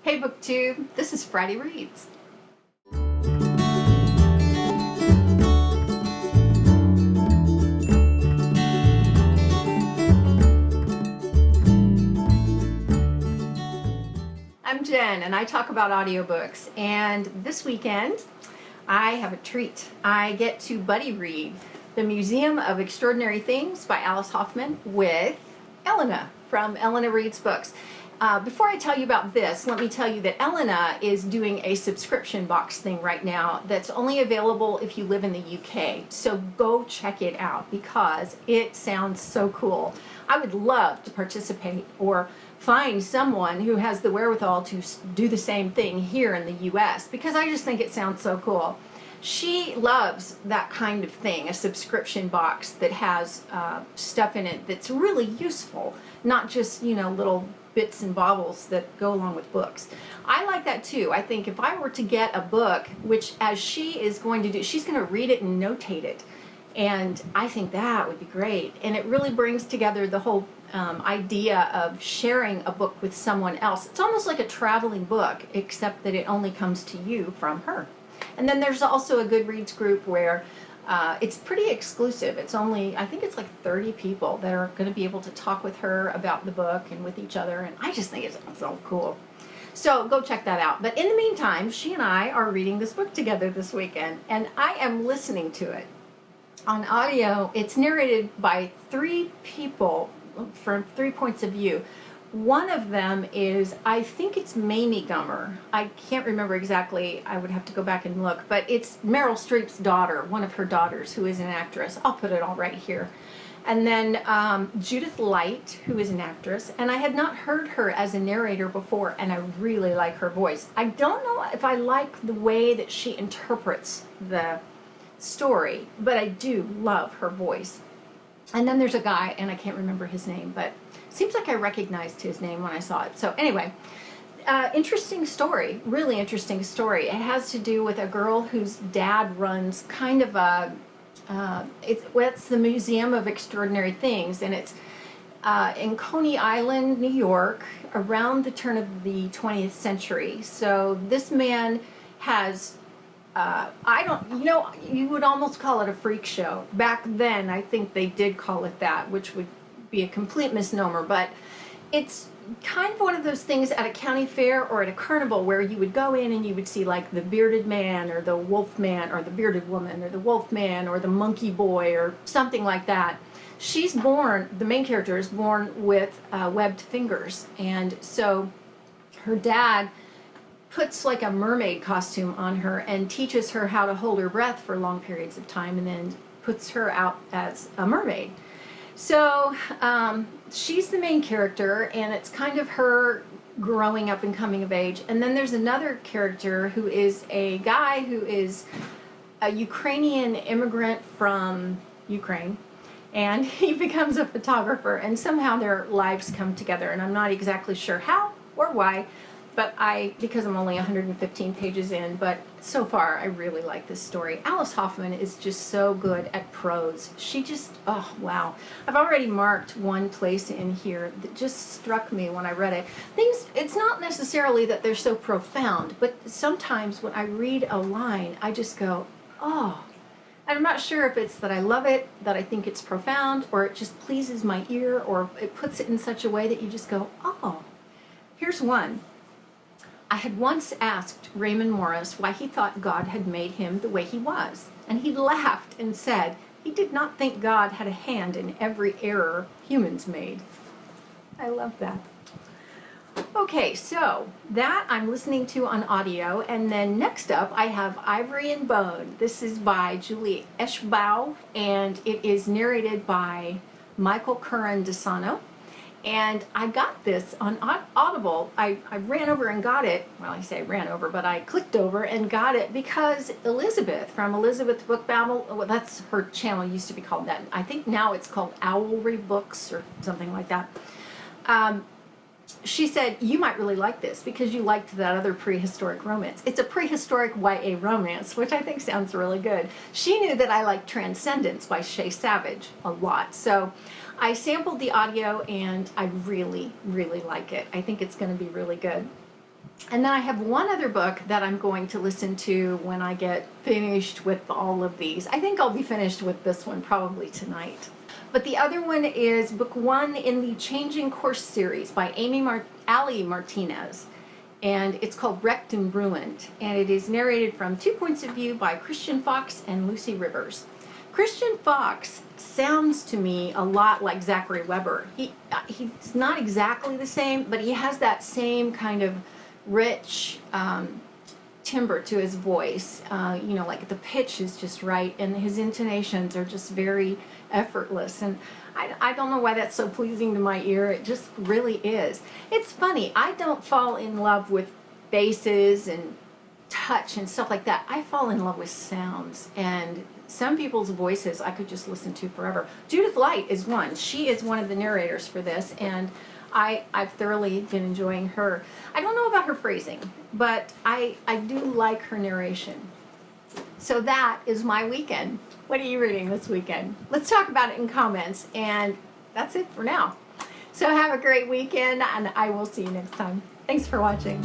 Hey BookTube, this is Friday Reads. I'm Jen and I talk about audiobooks, and this weekend I have a treat. I get to buddy read The Museum of Extraordinary Things by Alice Hoffman with Elena from Elena Reads Books. Before I tell you about this, let me tell you that Elena is doing a subscription box thing right now that's only available if you live in the UK. So go check it out because it sounds so cool. I would love to participate or find someone who has the wherewithal to do the same thing here in the US because I just think it sounds so cool. She loves that kind of thing, a subscription box that has stuff in it that's really useful, not just, little bits and baubles that go along with books. I like that too. I think if I were to get a book, which as she is going to do, she's going to read it and notate it. And I think that would be great. And it really brings together the whole idea of sharing a book with someone else. It's almost like a traveling book, except that it only comes to you from her. And then there's also a Goodreads group where it's pretty exclusive. It's only, I think it's like 30 people that are going to be able to talk with her about the book and with each other. And I just think it's so cool. So go check that out. But in the meantime, she and I are reading this book together this weekend. And I am listening to it on audio. It's narrated by three people from 3 points of view. One of them is, I think it's Mamie Gummer. I can't remember exactly. I would have to go back and look. But it's Meryl Streep's daughter, one of her daughters, who is an actress. I'll put it all right here. And then Judith Light, who is an actress. And I had not heard her as a narrator before, and I really like her voice. I don't know if I like the way that she interprets the story, but I do love her voice. And then there's a guy, and I can't remember his name, but seems like I recognized his name when I saw it. So anyway, interesting story, really interesting story. It has to do with a girl whose dad runs kind of a, it's the Museum of Extraordinary Things, and it's in Coney Island, New York, around the turn of the 20th century. So this man has you would almost call it a freak show. Back then, I think they did call it that, which would be a complete misnomer, but it's kind of one of those things at a county fair or at a carnival where you would go in and you would see like the bearded man or the wolf man or the bearded woman or the wolf man or the monkey boy or something like that. She's born, the main character is born with webbed fingers, and so her dad puts like a mermaid costume on her and teaches her how to hold her breath for long periods of time and then puts her out as a mermaid. So she's the main character, and it's kind of her growing up and coming of age. And then there's another character who is a guy who is a Ukrainian immigrant from Ukraine, and he becomes a photographer, and somehow their lives come together, and I'm not exactly sure how or why. But because I'm only 115 pages in, but so far I really like this story. Alice Hoffman is just so good at prose. She just, oh wow. I've already marked one place in here that just struck me when I read it. It's not necessarily that they're so profound, but sometimes when I read a line, I just go, oh. And I'm not sure if it's that I love it, that I think it's profound, or it just pleases my ear, or it puts it in such a way that you just go, oh. Here's one. I had once asked Raymond Morris why he thought God had made him the way he was, and he laughed and said he did not think God had a hand in every error humans made. I love that. Okay, so that I'm listening to on audio, and then next up I have Ivory and Bone. This is by Julie Eshbaugh, and it is narrated by Michael Curran-Desano. And I got this on Audible. I ran over and got it. Well, I say ran over, but I clicked over and got it because Elizabeth from Elizabeth Book Babble, well, that's her channel, used to be called that. I think now it's called Ivory Books or something like that. She said, you might really like this because you liked that other prehistoric romance. It's a prehistoric YA romance, which I think sounds really good. She knew that I liked Transcendence by Shea Savage a lot. So I sampled the audio and I really, really like it. I think it's going to be really good. And then I have one other book that I'm going to listen to when I get finished with all of these. I think I'll be finished with this one probably tonight. But the other one is book 1 in the Changing Course series by Ali Martinez. And it's called Wrecked and Ruined. And it is narrated from 2 points of view by Christian Fox and Lucy Rivers. Christian Fox sounds to me a lot like Zachary Weber. He's not exactly the same, but he has that same kind of rich timbre to his voice. Like the pitch is just right, and his intonations are just very effortless. And I don't know why that's so pleasing to my ear. It just really is. It's funny. I don't fall in love with basses and touch and stuff like that. I fall in love with sounds, and some people's voices I could just listen to forever. Judith Light is one. She is one of the narrators for this, and I've thoroughly been enjoying her. I don't know about her phrasing, but I do like her narration. So that is my weekend. What are you reading this weekend? Let's talk about it in comments, and that's it for now. So have a great weekend, and I will see you next time. Thanks for watching.